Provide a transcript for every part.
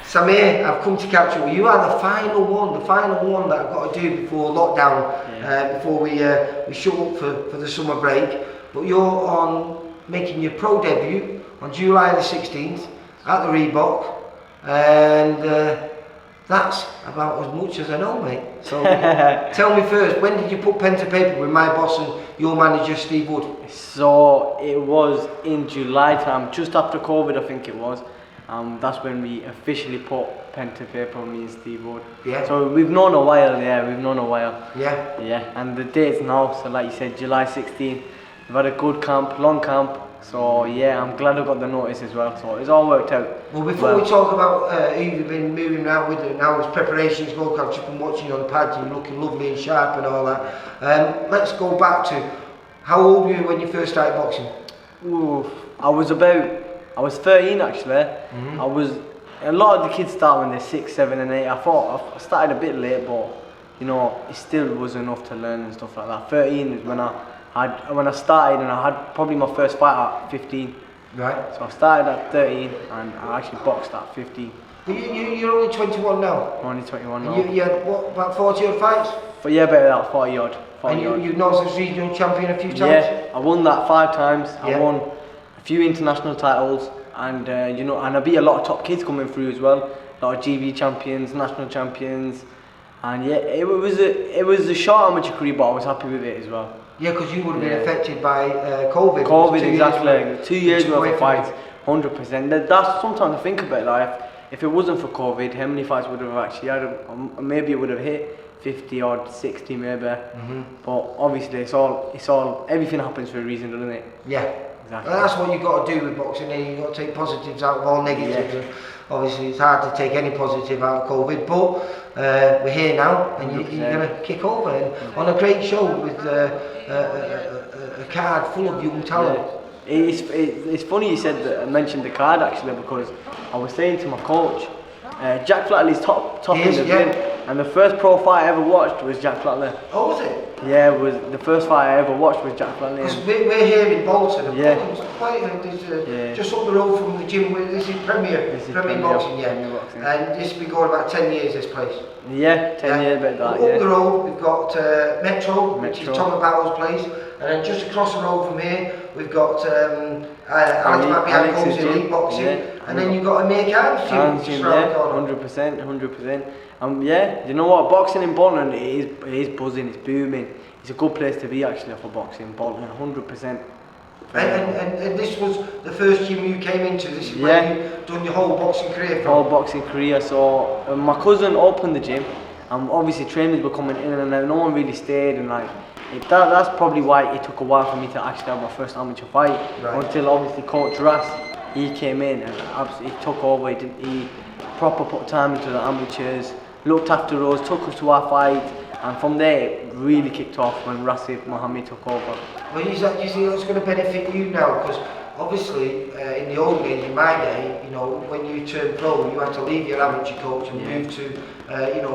Samir, I've come to catch up. You are the final one that I've got to do before lockdown, before we shut up for the summer break. But you're on making your pro debut on July the 16th at the Reebok, and that's about as much as I know, mate. So tell me first, when did you put pen to paper with my boss and your manager Steve Wood? So it was in July time, just after COVID I think it was. That's when we officially put pen to paper, me and Steve Wood. Yeah. So we've known a while, Yeah, and the date's now, so like you said, July 16th. We've had a good camp, long camp. So yeah, I'm glad I got the notice as well. So it's all worked out. Well, before we talk about who you've been moving around with it now as preparations go, I've just been watching you on the pads, you're looking lovely and sharp and all that. Let's go back to how old were you when you first started boxing? Ooh, I was 13 actually. Mm-hmm. A lot of the kids start when they're 6, 7 and 8. I thought I started a bit late, but you know, it still was enough to learn and stuff like that. 13 is when I started, and I had probably my first fight at 15. Right. So I started at 13 and I actually boxed at 15. But you're only 21 now? I'm only 21 now. You had what, about 40 odd fights? But yeah, about that 40 odd. And you've Northern regional champion a few times? Yeah, I won that 5 times. Yeah. I won a few international titles, and you know, and I beat a lot of top kids coming through as well. A lot of GB champions, national champions, and yeah, it was a short amateur career, but I was happy with it as well. Yeah, because you would have been affected by COVID. COVID, exactly. 2 years worth of fights, 100%. That's sometimes I think about life. If it wasn't for COVID, how many fights would have actually had? Maybe it would have hit 50 or 60 maybe. Mm-hmm. But obviously it's all everything happens for a reason, doesn't it? Yeah. Exactly. And that's what you've got to do with boxing, and you've got to take positives out of all negatives. Yeah. Obviously it's hard to take any positive out of COVID, but we're here now, and you're going to kick over and on a great show with a card full of young talent. Yeah. It's funny you said that. I mentioned the card actually, because I was saying to my coach, Jack Flatley's top in the gym, and the first pro fight I ever watched was Jack Flatley. Oh, was it? Yeah, it was the first fight I ever watched was Jack Flatley. Because we're here in Bolton, and yeah. Bolton's quite just up the road from the gym. This is Premier Boxing, yeah. Premier Boxing. And this has been going about 10 years, this place. Yeah, 10 years about that. Up the road we've got Metro, which is Tom Barrow's place, and then just across the road from here we've got Alex Mabianco's Elite Boxing, and then you've got Amir Khan's gym, yeah, 100%. Yeah, you know what, boxing in Bolton, it is buzzing, it's booming. It's a good place to be actually for boxing in Bolton, 100%. And this was the first gym you came into. This is where you've done your whole boxing career from? Whole boxing career. So my cousin opened the gym, and obviously trainers were coming in and out. No one really stayed, and like that's probably why it took a while for me to actually have my first amateur fight. Right. Until obviously Coach Rass, he came in and absolutely took over. He proper put time into the amateurs, looked after us, took us to our fight, and from there it really kicked off when Rasif Mohammed took over. Well, do you think that's going to benefit you now? Because obviously in the old days, in my day, you know, when you turned pro, you had to leave your amateur coach and move to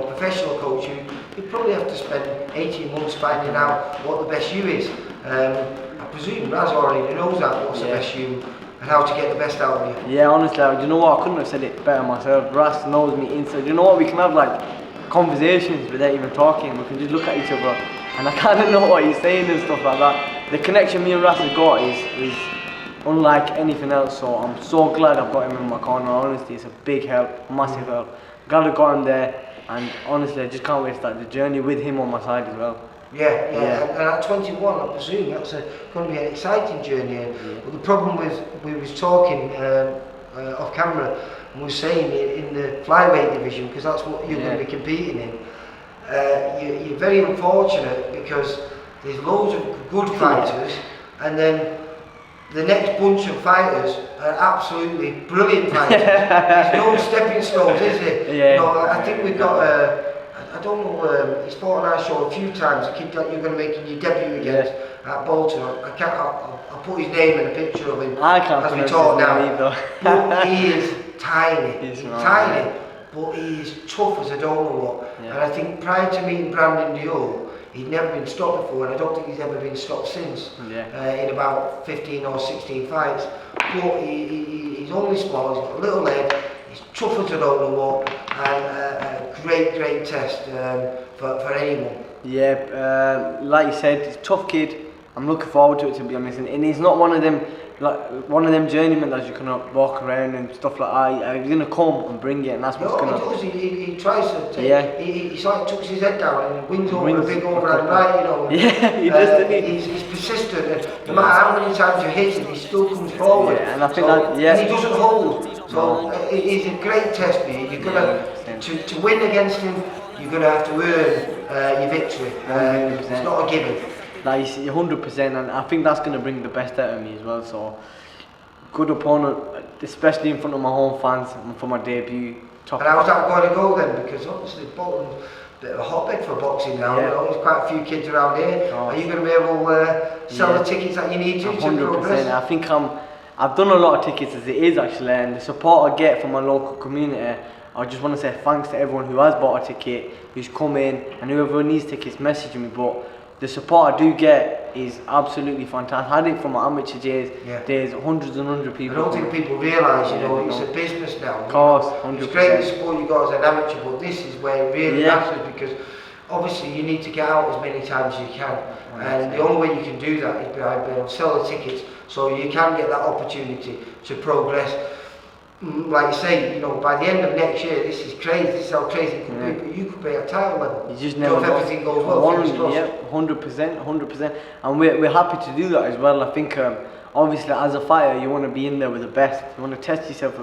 professional coach. You probably have to spend 18 months finding out what the best you is. I presume Raz already knows that, what's the best you and how to get the best out of you. Yeah, honestly, you know what, I couldn't have said it better myself. Raz knows me inside. You know what, we can have like conversations without even talking. We can just look at each other, and I kind of know what he's saying and stuff like that. The connection me and Ras have got is unlike anything else, so I'm so glad I've got him in my corner. Honestly, it's a big help, massive help. Glad I got him there, and honestly I just can't wait to start the journey with him on my side as well. Yeah. And at 21, I presume that's going to be an exciting journey. But the problem we was talking off camera, and we were saying in the flyweight division, because that's what you're going to be competing in, you're very unfortunate because there's loads of good fighters, and then the next bunch of fighters are absolutely brilliant fighters. There's no stepping stones, is there? Yeah. You know, I think we've got I don't know, he's fought on our show a few times, a kid that you're going to make your debut against at Bolton. I'll put his name and a picture of him as we talk now. But he is tiny. He's tiny, but he is tough as I don't know what. Yeah. And I think prior to meeting Brandon Diol, He'd never been stopped before, and I don't think he's ever been stopped since. In about 15 or 16 fights. But he's only small. He's got a little leg. He's tough as I don't know what, and a great test for anyone. Yeah, like you said, he's a tough kid. I'm looking forward to it, to be honest. And he's not one of them journeymen that you can walk around and stuff like that. He's gonna come and bring it, and that's what's gonna. He does. He tries to. He's like tucks his head down and wins over a big overhand right, you know. Yeah, he does. Doesn't he? He's persistent, and no matter how many times you hit him, he still comes forward. Yeah, and I think and he doesn't hold. So it's a great test for you. You're gonna to win against him. You're gonna have to earn your victory. It's not a given. Like 100%, and I think that's going to bring the best out of me as well. So, good opponent, especially in front of my home fans for my debut. And how's that going to go then? Because obviously Bolton's a bit of a hotbed for boxing now. You know, there's quite a few kids around here. Are you going to be able to sell the tickets that you need to 100%. progress? I think I've done a lot of tickets as it is actually, and the support I get from my local community. I just want to say thanks to everyone who has bought a ticket, who's come in, and whoever needs tickets message me. But the support I do get is absolutely fantastic. I had it from my amateur days. There's hundreds and hundreds of people. I don't think people realise, you know, it's a business now. Of course, 100%. It's great the support you got as an amateur, but this is where it really matters, because obviously you need to get out as many times as you can. And the only way you can do that is by being able to sell the tickets, so you can get that opportunity to progress. Like you say, you know, by the end of next year, this is crazy. This is how crazy it could be. But you could be at title level. You just never know. If everything goes well. Yeah, 100%, and we're happy to do that as well. I think obviously as a fighter, you want to be in there with the best. You want to test yourself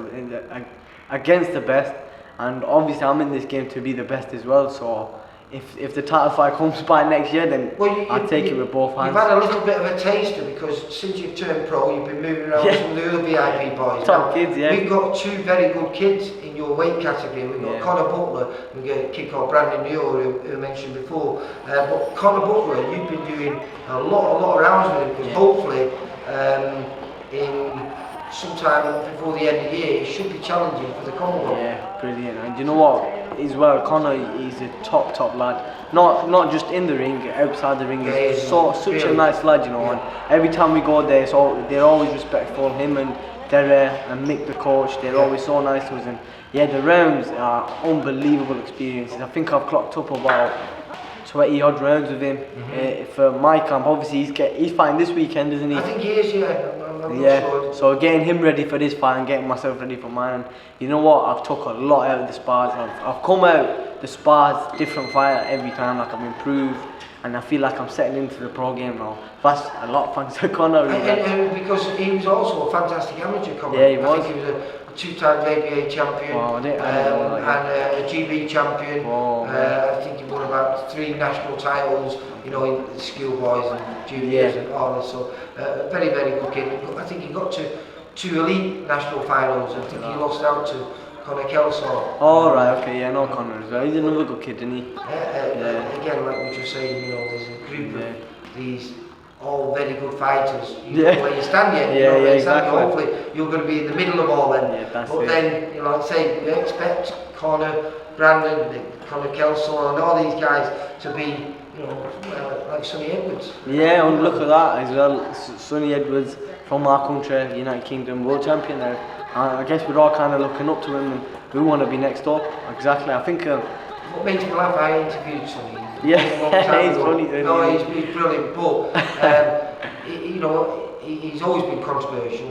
against the best, and obviously I'm in this game to be the best as well. So if the title fight comes by next year, then I'll take it with both hands. You've had a little bit of a taster, because since you've turned pro, you've been moving around with some of the other VIP boys. Top kids, We've got two very good kids in your weight category. We've got Conor Butler, we've got a kid called Brandon Muir, who I mentioned before. But Conor Butler, you've been doing a lot of rounds with him, because hopefully in sometime before the end of the year, he should be challenging for the Commonwealth. Yeah, brilliant. And you know what? As well, Conor is a top lad. Not just in the ring, outside the ring. He's such a nice lad, you know. And every time we go there, they're always respectful. Him and Derek and Mick, the coach, they're always so nice to us. And the rounds are unbelievable experiences. I think I've clocked up about 20 odd rounds with him for my camp. Obviously, he's fighting this weekend, isn't he? I think he is, I'm not sure. So getting him ready for this fight and getting myself ready for mine. And you know what? I've took a lot out of the spars. I've come out the spars different fighter every time. Like I've improved, and I feel like I'm settling into the pro game now. That's a lot thanks to Conor. And because he was also a fantastic amateur comer. Yeah, he was. I think he was a two-time ABA champion and a GB champion. I think he won about 3 national titles, you know, in the schoolboys and juniors and all this. So a very good kid. I think he got to 2 elite national finals. I think he lost out to Conor Kelsall. Oh right, okay, I know Conor as well. He's another good kid, isn't he? Again, like we were just saying, you know, there's a group of these all very good fighters. You know where you stand yet. Exactly. Hopefully you're going to be in the middle of all them. Then, you know, like I say, we expect Conor, Brandon, Conor Kelsall and all these guys to be, you know, like Sonny Edwards. Yeah, and look at that as well. Sonny Edwards from our country, United Kingdom, world champion now. I guess we're all kind of looking up to him, and we want to be next up. Exactly. I think. What makes me laugh, I interviewed Sonny. He's funny. No, he's brilliant, but you know, he's always been controversial.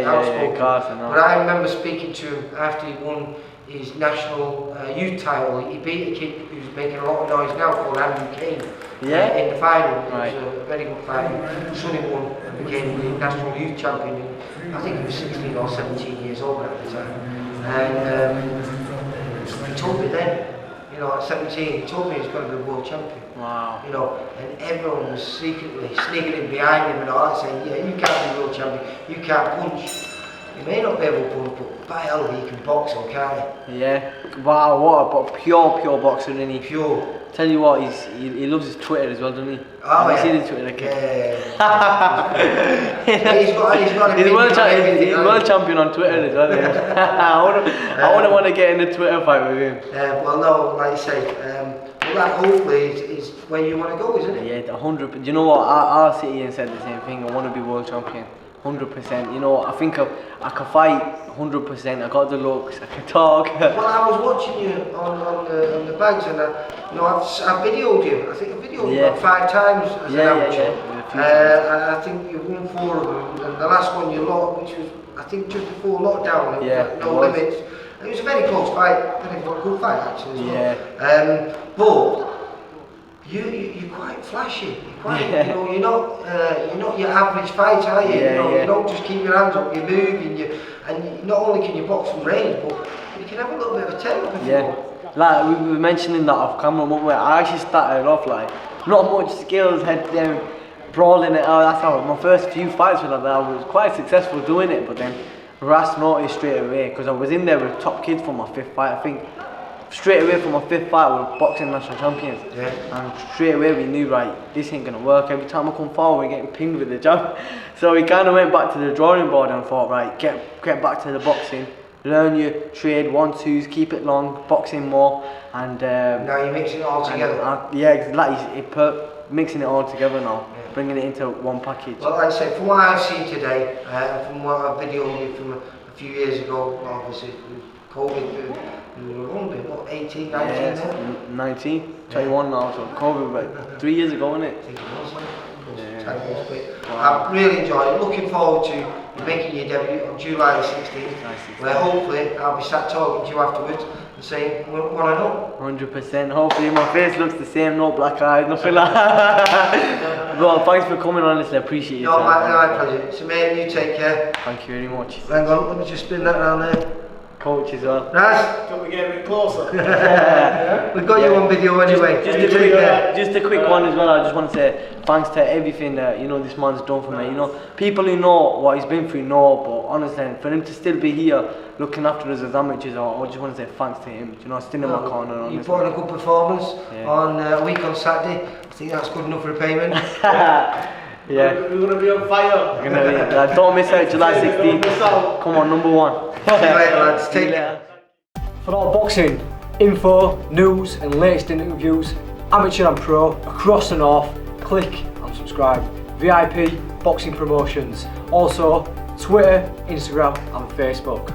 Outspoken. But I remember speaking to him after he won his national youth title. He beat a kid who's making a lot of noise now called Andrew Kane. In the final. It was a very good fight. Sonny won and became the national youth champion. I think he was 16 or 17 years old at the time. And he told me then, you know, at 17, he told me he was going to be world champion. Wow. You know, and everyone was secretly sneaking in behind him and all that, saying, yeah, you can't be world champion, you can't punch. He may not be able to punch, but by hell he can box, can't he? Yeah. Wow, what a pure boxer, isn't he? Pure. Tell you what, he loves his Twitter as well, doesn't he? Oh, Have you seen his Twitter? He's world champion on Twitter as well. Yeah. I wouldn't want to get in a Twitter fight with him. Well, no, like I say, But that hopefully is where you want to go, isn't it? Yeah, 100. Do you know what? I'll sit here and said the same thing. I want to be world champion. 100%. You know, I think I can fight 100%. I got the looks. I can talk. Well, I was watching you on the bags, and I've videoed you. I think I videoed you about 5 times as an amateur. And I think you've won 4 of them. And the last one you lost, which was I think just before lockdown, no limits. It was a very close fight. Very good fight actually. But you're quite flashy. You're quite, you know, you're not your average fighter, are you? You don't just keep your hands up. You move, and not only can you box from range, but you can have a little bit of a tempo if you want. Like we were mentioning that off camera, where I actually started off like not much skills, head down, brawling it out. That's how my first few fights were like that. I was quite successful doing it, but then Ras noticed straight away because I was in there with top kids for my 5th fight. I think straight away for my 5th fight we were boxing national champions, and straight away we knew, right, this ain't gonna work. Every time I come forward we're getting pinged with the jab. So we kind of went back to the drawing board and thought, right, get back to the boxing, learn your trade, 1-2s, keep it long, boxing more, and now you're mixing it all together. Mixing it all together now, bringing it into one package. Well, like I say, from what I've seen today, from what I videoed you from a few years ago, obviously COVID, you were only what, 18, 19 then? 19, 21 now, so COVID, about 3 years ago, wasn't it? I think it was. Time goes quick. I've really enjoyed it. Looking forward to making your debut on July the 16th, where hopefully I'll be sat talking to you afterwards and saying, what I know. 100%. Hopefully my face looks the same, no black eyes, nothing like that. Well, thanks for coming, honestly, I appreciate your time. No, my pleasure. So mate, you take care. Thank you very much. Hang on, let me just spin that around there. Coach as well. Nice. Can we get a bit closer? We've got you on video anyway. Just a quick one as well. I just want to say thanks to everything that this man's done for me. You know, people who know what he's been through know, but honestly, for him to still be here looking after us as amateurs, I just want to say thanks to him. You know, still in my corner. Honestly. You put in a good performance on a week on Saturday. I think that's good enough repayment. We're going to be on fire. Don't miss out July 16th. Come on, number 1. See you later, lads. Take care. For all boxing info, news and latest interviews, amateur and pro, across the north, click and subscribe. VIP Boxing Promotions. Also Twitter, Instagram and Facebook.